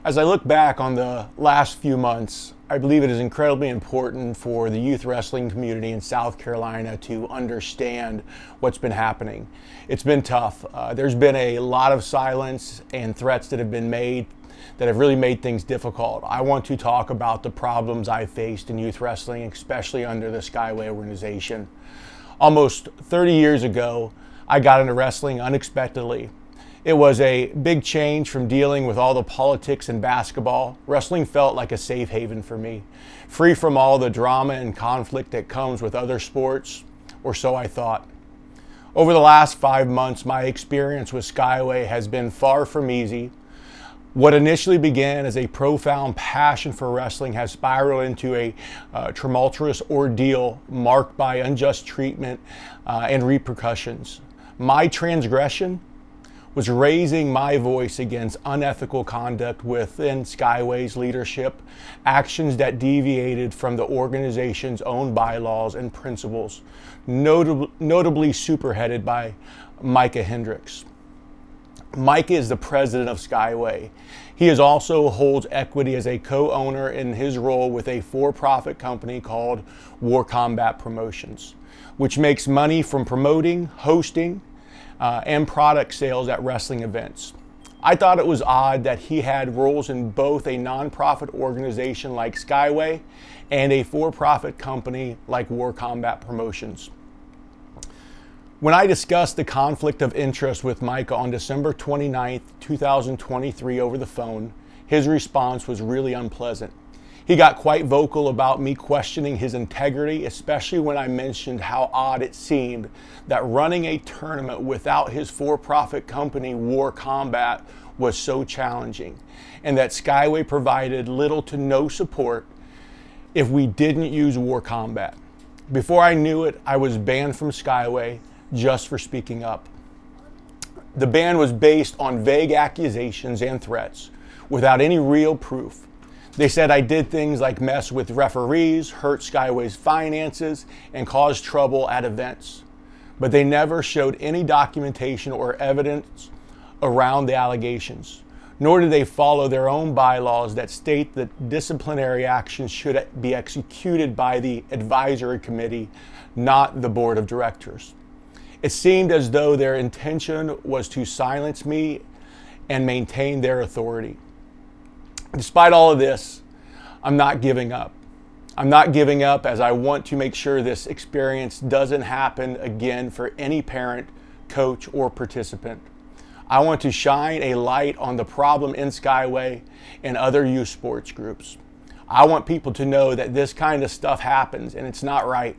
As I look back on the last few months, I believe it is incredibly important for the youth wrestling community in South Carolina to understand what's been happening. It's been tough. There's been a lot of silence and threats that have been made that have really made things difficult. I want to talk about the problems I faced in youth wrestling, especially under the SCYWA organization. Almost 30 years ago, I got into wrestling unexpectedly. It was a big change from dealing with all the politics in basketball. Wrestling felt like a safe haven for me, free from all the drama and conflict that comes with other sports, or so I thought. Over the last 5 months, my experience with SCYWA has been far from easy. What initially began as a profound passion for wrestling has spiraled into a tumultuous ordeal marked by unjust treatment and repercussions. My transgression was raising my voice against unethical conduct within SCYWA's leadership, actions that deviated from the organization's own bylaws and principles, notably superheaded by Micah Hendricks. Micah is the president of SCYWA. He also holds equity as a co-owner in his role with a for-profit company called War Combat Promotions, which makes money from promoting, hosting, and product sales at wrestling events. I thought it was odd that he had roles in both a nonprofit organization like SCYWA and a for-profit company like War Combat Promotions. When I discussed the conflict of interest with Micah on December 29th, 2023 over the phone, his response was really unpleasant. He got quite vocal about me questioning his integrity, especially when I mentioned how odd it seemed that running a tournament without his for-profit company, War Combat, was so challenging, and that SCYWA provided little to no support if we didn't use War Combat. Before I knew it, I was banned from SCYWA just for speaking up. The ban was based on vague accusations and threats without any real proof. They said I did things like mess with referees, hurt SCYWA's finances, and cause trouble at events. But they never showed any documentation or evidence around the allegations, nor did they follow their own bylaws that state that disciplinary actions should be executed by the advisory committee, not the board of directors. It seemed as though their intention was to silence me and maintain their authority. Despite all of this, I'm not giving up. I'm not giving up as I want to make sure this experience doesn't happen again for any parent, coach, or participant. I want to shine a light on the problem in SCYWA and other youth sports groups. I want people to know that this kind of stuff happens and it's not right.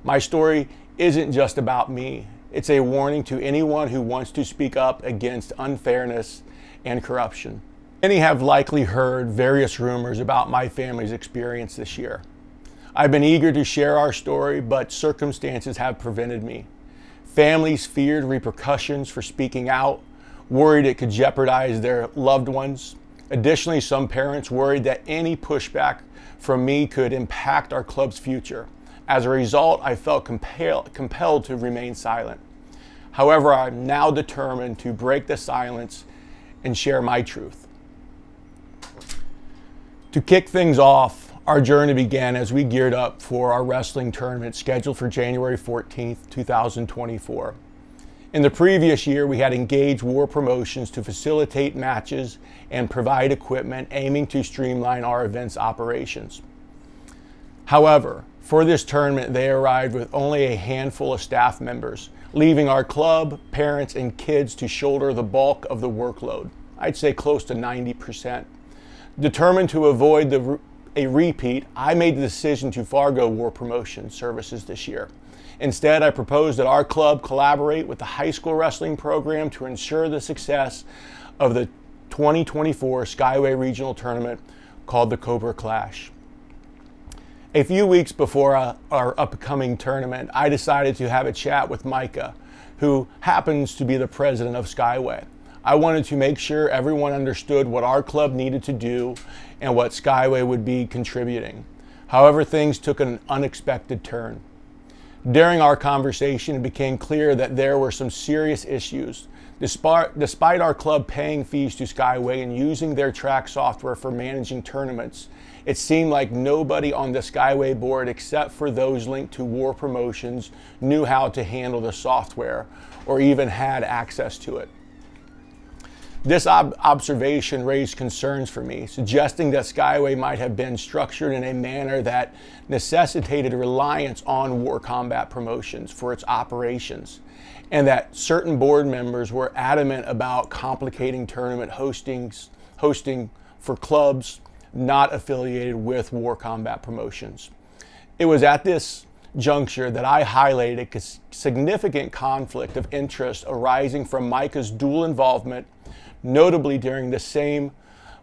My story isn't just about me. It's a warning to anyone who wants to speak up against unfairness and corruption. Many have likely heard various rumors about my family's experience this year. I've been eager to share our story, but circumstances have prevented me. Families feared repercussions for speaking out, worried it could jeopardize their loved ones. Additionally, some parents worried that any pushback from me could impact our club's future. As a result, I felt compelled to remain silent. However, I'm now determined to break the silence and share my truth. To kick things off, our journey began as we geared up for our wrestling tournament scheduled for January 14th, 2024. In the previous year, we had engaged War Promotions to facilitate matches and provide equipment aiming to streamline our event's operations. However, for this tournament, they arrived with only a handful of staff members, leaving our club, parents, and kids to shoulder the bulk of the workload. I'd say close to 90%. Determined to avoid a repeat, I made the decision to forego War Promotion services this year. Instead, I proposed that our club collaborate with the high school wrestling program to ensure the success of the 2024 SCYWA Regional Tournament called the Cobra Clash. A few weeks before our upcoming tournament, I decided to have a chat with Micah, who happens to be the president of SCYWA. I wanted to make sure everyone understood what our club needed to do and what SCYWA would be contributing. However, things took an unexpected turn. During our conversation, it became clear that there were some serious issues Despite our club paying fees to SCYWA and using their track software for managing tournaments, it seemed like nobody on the SCYWA board, except for those linked to War Promotions, knew how to handle the software or even had access to it. This observation raised concerns for me, suggesting that SCYWA might have been structured in a manner that necessitated reliance on War Combat Promotions for its operations, and that certain board members were adamant about complicating tournament hosting for clubs not affiliated with War Combat Promotions. It was at this juncture that I highlighted a significant conflict of interest arising from Micah's dual involvement. Notably, during the same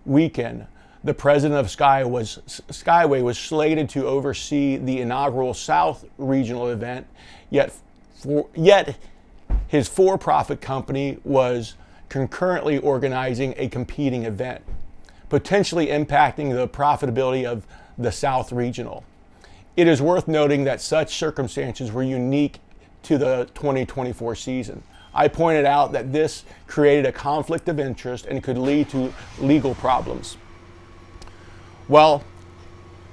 weekend, the president of SCYWA was slated to oversee the inaugural South Regional event, yet his for-profit company was concurrently organizing a competing event, potentially impacting the profitability of the South Regional. It is worth noting that such circumstances were unique to the 2024 season. I pointed out that this created a conflict of interest and could lead to legal problems. Well,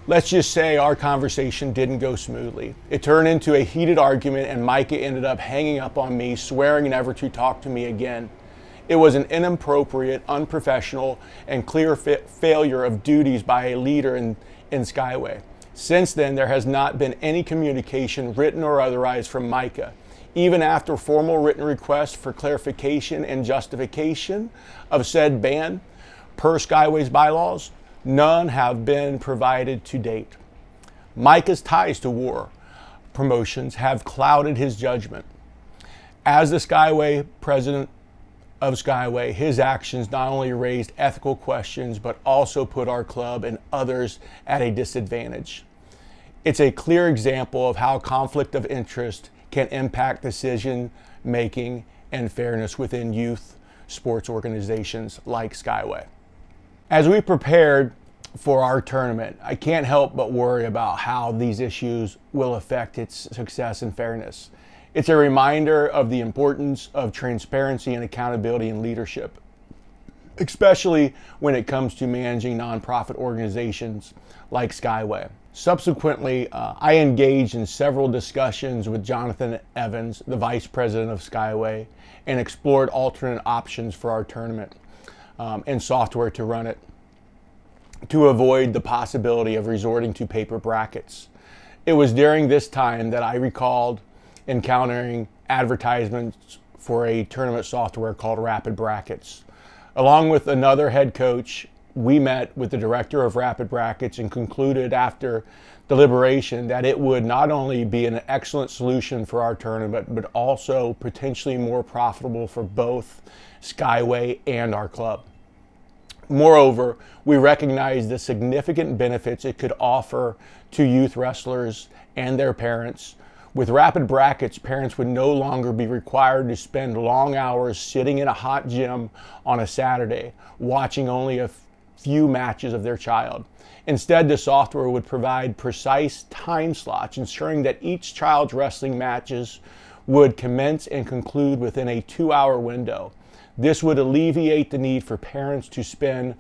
let's just say our conversation didn't go smoothly. It turned into a heated argument, and Micah ended up hanging up on me, swearing never to talk to me again. It was an inappropriate, unprofessional, and clear failure of duties by a leader in SCYWA. Since then, there has not been any communication, written or otherwise, from Micah. Even after formal written requests for clarification and justification of said ban, per SCYWA's bylaws, none have been provided to date. Micah's ties to War Promotions have clouded his judgment. As the SCYWA president of SCYWA, his actions not only raised ethical questions, but also put our club and others at a disadvantage. It's a clear example of how conflict of interest can impact decision making and fairness within youth sports organizations like SCYWA. As we prepared for our tournament, I can't help but worry about how these issues will affect its success and fairness. It's a reminder of the importance of transparency and accountability in leadership, especially when it comes to managing nonprofit organizations like SCYWA. Subsequently, I engaged in several discussions with Jonathan Evans, the vice president of SCYWA, and explored alternate options for our tournament and software to run it, to avoid the possibility of resorting to paper brackets. It was during this time that I recalled encountering advertisements for a tournament software called Rapid Brackets. Along with another head coach, we met with the director of Rapid Brackets and concluded after deliberation that it would not only be an excellent solution for our tournament, but also potentially more profitable for both SCYWA and our club. Moreover, we recognize the significant benefits it could offer to youth wrestlers and their parents. With Rapid Brackets, parents would no longer be required to spend long hours sitting in a hot gym on a Saturday, watching only a few matches of their child. Instead, the software would provide precise time slots, ensuring that each child's wrestling matches would commence and conclude within a 2-hour window. This would alleviate the need for parents to spend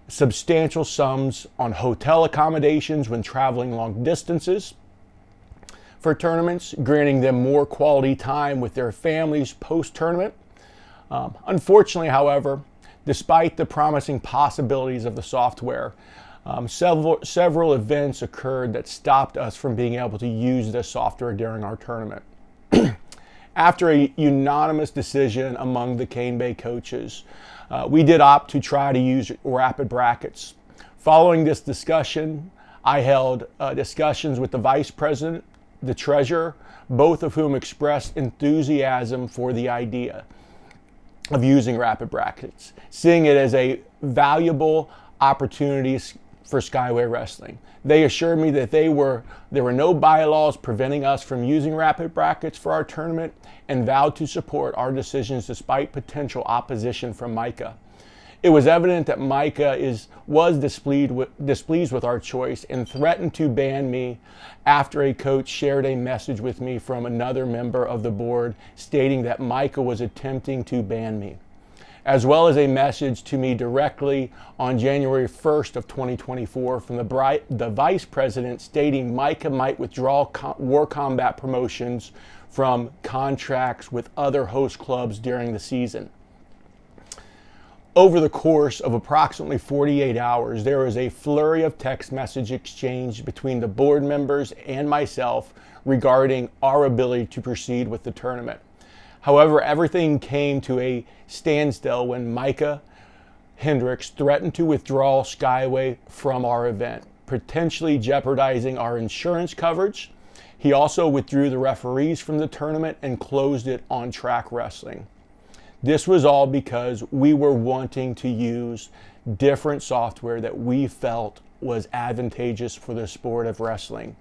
substantial sums on hotel accommodations when traveling long distances for tournaments, granting them more quality time with their families post-tournament. Unfortunately, however, despite the promising possibilities of the software, several events occurred that stopped us from being able to use this software during our tournament. After a unanimous decision among the Cane Bay coaches, we did opt to try to use Rapid Brackets. Following this discussion, I held discussions with the vice president, the treasurer, both of whom expressed enthusiasm for the idea of using Rapid Brackets, seeing it as a valuable opportunity for SCYWA Wrestling. They assured me that there were no bylaws preventing us from using Rapid Brackets for our tournament, and vowed to support our decisions despite potential opposition from Micah. It was evident that Micah was displeased with our choice and threatened to ban me after a coach shared a message with me from another member of the board stating that Micah was attempting to ban me, as well as a message to me directly on January 1st of 2024 from the vice president stating Micah might withdraw war combat promotions from contracts with other host clubs during the season. Over the course of approximately 48 hours, there was a flurry of text message exchange between the board members and myself regarding our ability to proceed with the tournament. However, everything came to a standstill when Micah Hendricks threatened to withdraw SCYWA from our event, potentially jeopardizing our insurance coverage. He also withdrew the referees from the tournament and closed it on track wrestling. This was all because we were wanting to use different software that we felt was advantageous for the sport of wrestling.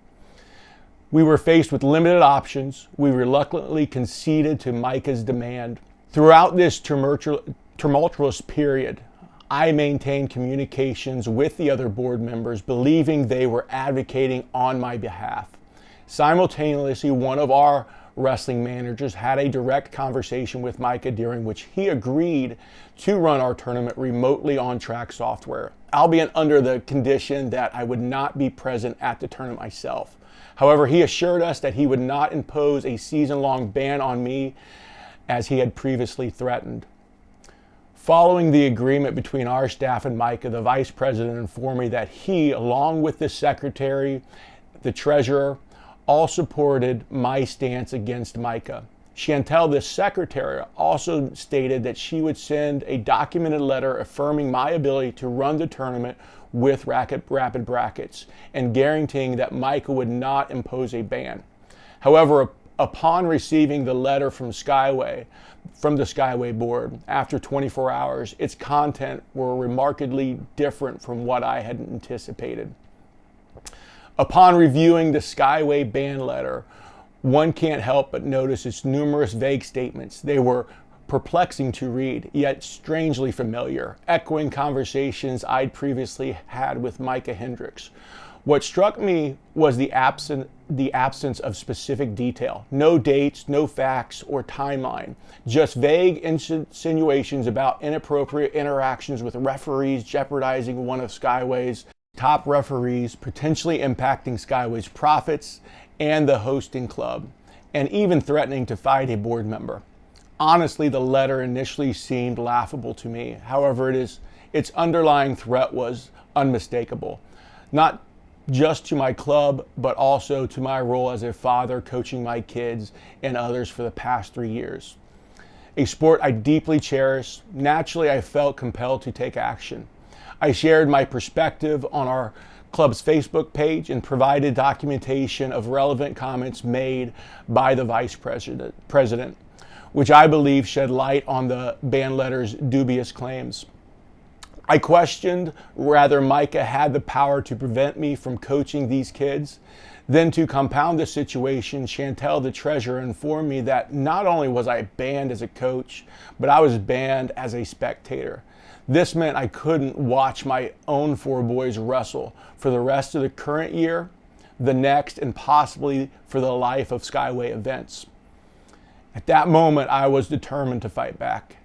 We were faced with limited options. We reluctantly conceded to Micah's demand. Throughout this tumultuous period, I maintained communications with the other board members, believing they were advocating on my behalf. Simultaneously, one of our wrestling managers had a direct conversation with Micah during which he agreed to run our tournament remotely on track software, albeit under the condition that I would not be present at the tournament myself. However, he assured us that he would not impose a season-long ban on me as he had previously threatened. Following the agreement between our staff and Micah, the vice president informed me that he, along with the secretary, the treasurer, all supported my stance against Micah. Chantel, the secretary, also stated that she would send a documented letter affirming my ability to run the tournament with rapid brackets and guaranteeing that Micah would not impose a ban. However, upon receiving the letter from the SCYWA board, after 24 hours, its content were remarkably different from what I had anticipated. Upon reviewing the SCYWA ban letter, one can't help but notice its numerous vague statements. They were perplexing to read, yet strangely familiar, echoing conversations I'd previously had with Micah Hendricks. What struck me was the absence of specific detail. No dates, no facts or timeline, just vague insinuations about inappropriate interactions with referees jeopardizing one of SCYWA's top referees, potentially impacting SCYWA's profits and the hosting club, and even threatening to fight a board member. Honestly, the letter initially seemed laughable to me. However, its underlying threat was unmistakable, not just to my club, but also to my role as a father coaching my kids and others for the past 3 years. A sport I deeply cherish, naturally I felt compelled to take action. I shared my perspective on our club's Facebook page and provided documentation of relevant comments made by the vice president, which I believe shed light on the ban letter's dubious claims. I questioned whether Micah had the power to prevent me from coaching these kids. Then, to compound the situation, Chantel, the treasurer, informed me that not only was I banned as a coach, but I was banned as a spectator. This meant I couldn't watch my own 4 boys wrestle for the rest of the current year, the next, and possibly for the life of SCYWA events. At that moment, I was determined to fight back.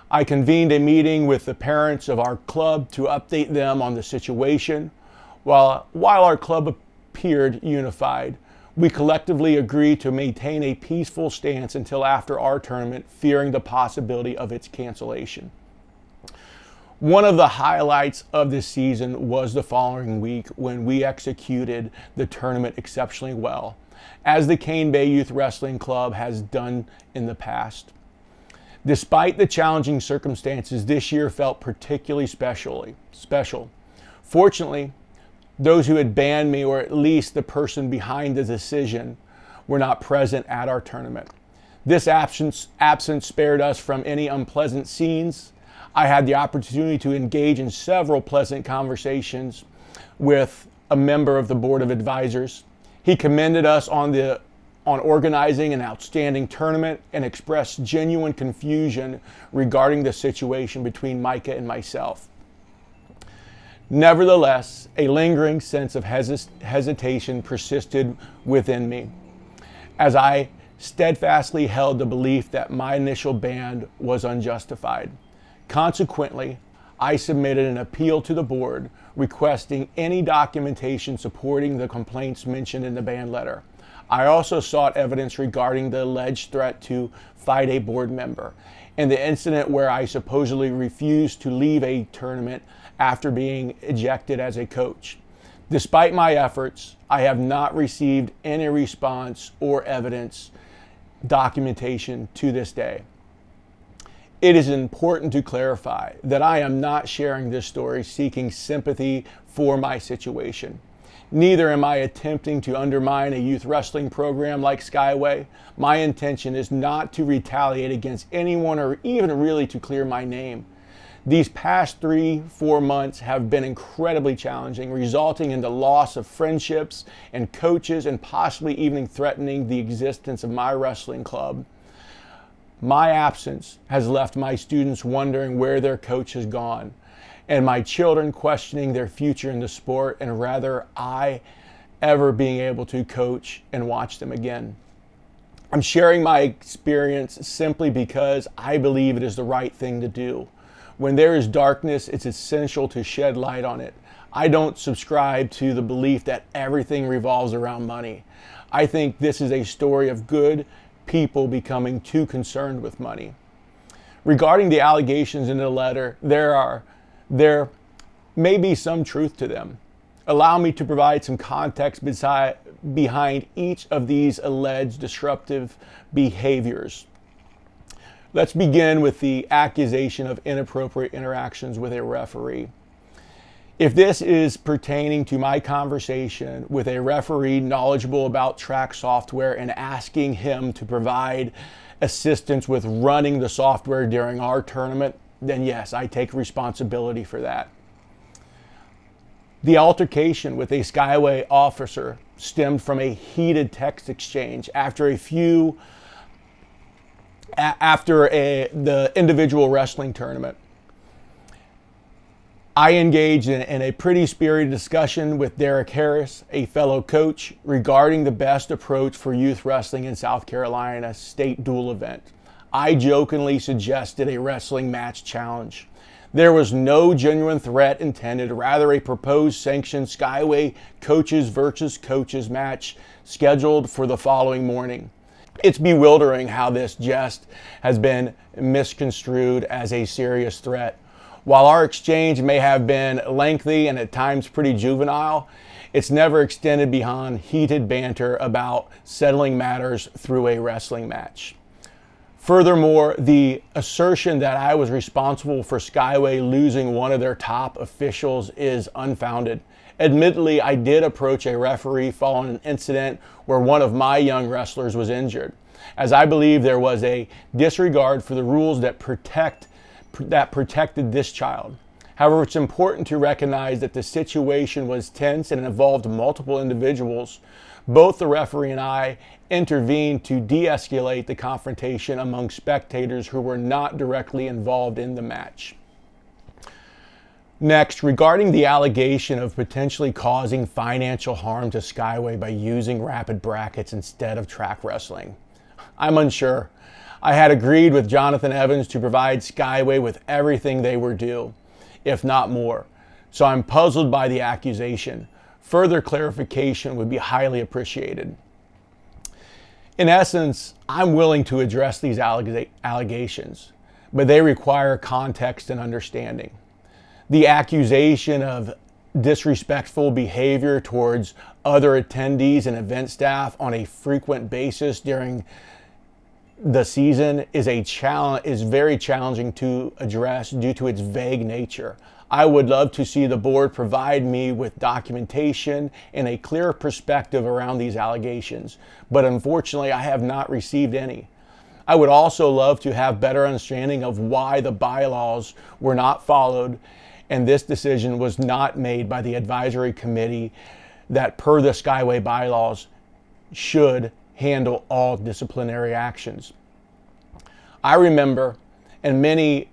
I convened a meeting with the parents of our club to update them on the situation. While our club appeared unified, we collectively agreed to maintain a peaceful stance until after our tournament, fearing the possibility of its cancellation. One of the highlights of this season was the following week when we executed the tournament exceptionally well, as the Cane Bay Youth Wrestling Club has done in the past. Despite the challenging circumstances, this year felt particularly special. Fortunately, those who had banned me, or at least the person behind the decision, were not present at our tournament. This absence spared us from any unpleasant scenes. I had the opportunity to engage in several pleasant conversations with a member of the board of advisors. He commended us on on organizing an outstanding tournament and expressed genuine confusion regarding the situation between Micah and myself. Nevertheless, a lingering sense of hesitation persisted within me as I steadfastly held the belief that my initial ban was unjustified. Consequently, I submitted an appeal to the board requesting any documentation supporting the complaints mentioned in the ban letter. I also sought evidence regarding the alleged threat to fight a board member and the incident where I supposedly refused to leave a tournament after being ejected as a coach. Despite my efforts, I have not received any response or evidence documentation to this day. It is important to clarify that I am not sharing this story seeking sympathy for my situation. Neither am I attempting to undermine a youth wrestling program like SCYWA. My intention is not to retaliate against anyone or even really to clear my name. These past 3-4 months have been incredibly challenging, resulting in the loss of friendships and coaches and possibly even threatening the existence of my wrestling club. My absence has left my students wondering where their coach has gone, and my children questioning their future in the sport and rather I ever being able to coach and watch them again. I'm sharing my experience simply because I believe it is the right thing to do. When there is darkness, it's essential to shed light on it. I don't subscribe to the belief that everything revolves around money. I think this is a story of good people becoming too concerned with money. Regarding the allegations in the letter, there may be some truth to them. Allow me to provide some context behind each of these alleged disruptive behaviors. Let's begin with the accusation of inappropriate interactions with a referee. If this is pertaining to my conversation with a referee knowledgeable about track software and asking him to provide assistance with running the software during our tournament, then yes, I take responsibility for that. The altercation with a SCYWA officer stemmed from a heated text exchange after the individual wrestling tournament. I engaged in a pretty spirited discussion with Derek Harris, a fellow coach, regarding the best approach for youth wrestling in South Carolina state dual event. I jokingly suggested a wrestling match challenge. There was no genuine threat intended, rather a proposed sanctioned SCYWA coaches versus coaches match scheduled for the following morning. It's bewildering how this jest has been misconstrued as a serious threat. While our exchange may have been lengthy and at times pretty juvenile, it's never extended beyond heated banter about settling matters through a wrestling match. Furthermore, the assertion that I was responsible for SCYWA losing one of their top officials is unfounded. Admittedly, I did approach a referee following an incident where one of my young wrestlers was injured, as I believe there was a disregard for the rules that protected this child. However, it's important to recognize that the situation was tense and involved multiple individuals. Both the referee and I intervened to de-escalate the confrontation among spectators who were not directly involved in the match. Next, regarding the allegation of potentially causing financial harm to SCYWA by using rapid brackets instead of track wrestling, I'm unsure. I had agreed with Jonathan Evans to provide SCYWA with everything they were due, if not more. So I'm puzzled by the accusation. Further clarification would be highly appreciated. In essence, I'm willing to address these allegations, but they require context and understanding. The accusation of disrespectful behavior towards other attendees and event staff on a frequent basis during the season is very challenging to address due to its vague nature. I would love to see the board provide me with documentation and a clear perspective around these allegations, but unfortunately I have not received any. I would also love to have better understanding of why the bylaws were not followed and this decision was not made by the advisory committee that per the SCYWA bylaws should handle all disciplinary actions. I remember, and many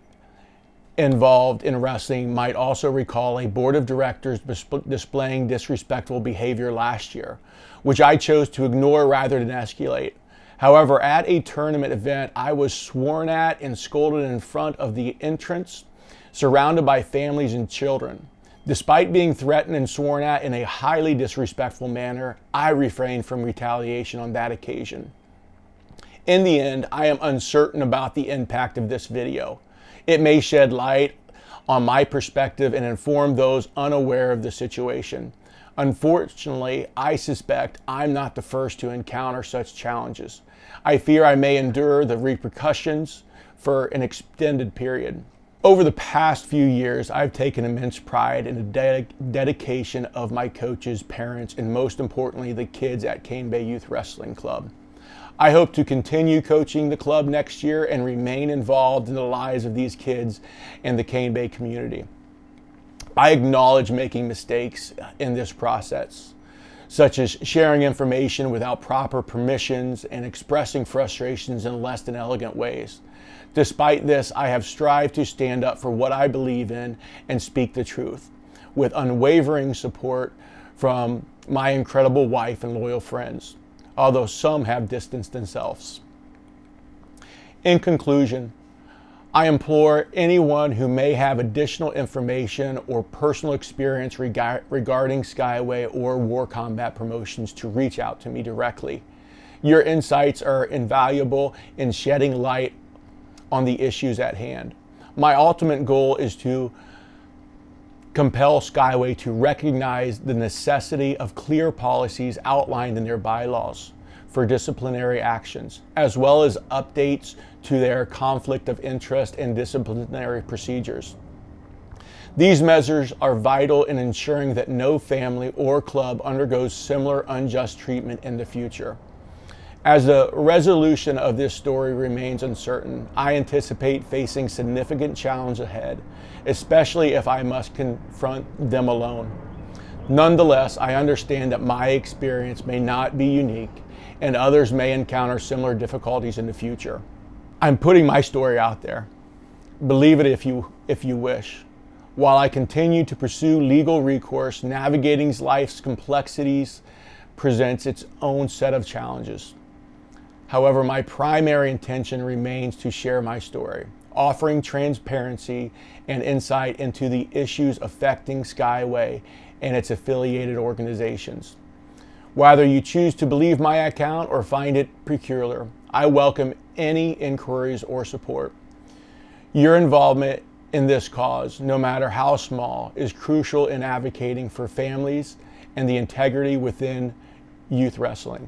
involved in wrestling might also recall, a board of directors displaying disrespectful behavior last year, which I chose to ignore rather than escalate. However, at a tournament event, I was sworn at and scolded in front of the entrance, surrounded by families and children. Despite being threatened and sworn at in a highly disrespectful manner, I refrained from retaliation on that occasion. In the end, I am uncertain about the impact of this video. It may shed light on my perspective and inform those unaware of the situation. Unfortunately, I suspect I'm not the first to encounter such challenges. I fear I may endure the repercussions for an extended period. Over the past few years, I've taken immense pride in the dedication of my coaches, parents, and most importantly, the kids at Cane Bay Youth Wrestling Club. I hope to continue coaching the club next year and remain involved in the lives of these kids and the Cane Bay community. I acknowledge making mistakes in this process, such as sharing information without proper permissions and expressing frustrations in less than elegant ways. Despite this, I have strived to stand up for what I believe in and speak the truth, with unwavering support from my incredible wife and loyal friends, although some have distanced themselves. In conclusion, I implore anyone who may have additional information or personal experience regarding SCYWA or War Combat Promotions to reach out to me directly. Your insights are invaluable in shedding light on the issues at hand. My ultimate goal is to compel SCYWA to recognize the necessity of clear policies outlined in their bylaws for disciplinary actions, as well as updates to their conflict of interest and disciplinary procedures. These measures are vital in ensuring that no family or club undergoes similar unjust treatment in the future. As the resolution of this story remains uncertain, I anticipate facing significant challenge ahead, especially if I must confront them alone. Nonetheless, I understand that my experience may not be unique and others may encounter similar difficulties in the future. I'm putting my story out there. Believe it if you wish. While I continue to pursue legal recourse, navigating life's complexities presents its own set of challenges. However, my primary intention remains to share my story, offering transparency and insight into the issues affecting SCYWA and its affiliated organizations. Whether you choose to believe my account or find it peculiar, I welcome any inquiries or support. Your involvement in this cause, no matter how small, is crucial in advocating for families and the integrity within youth wrestling.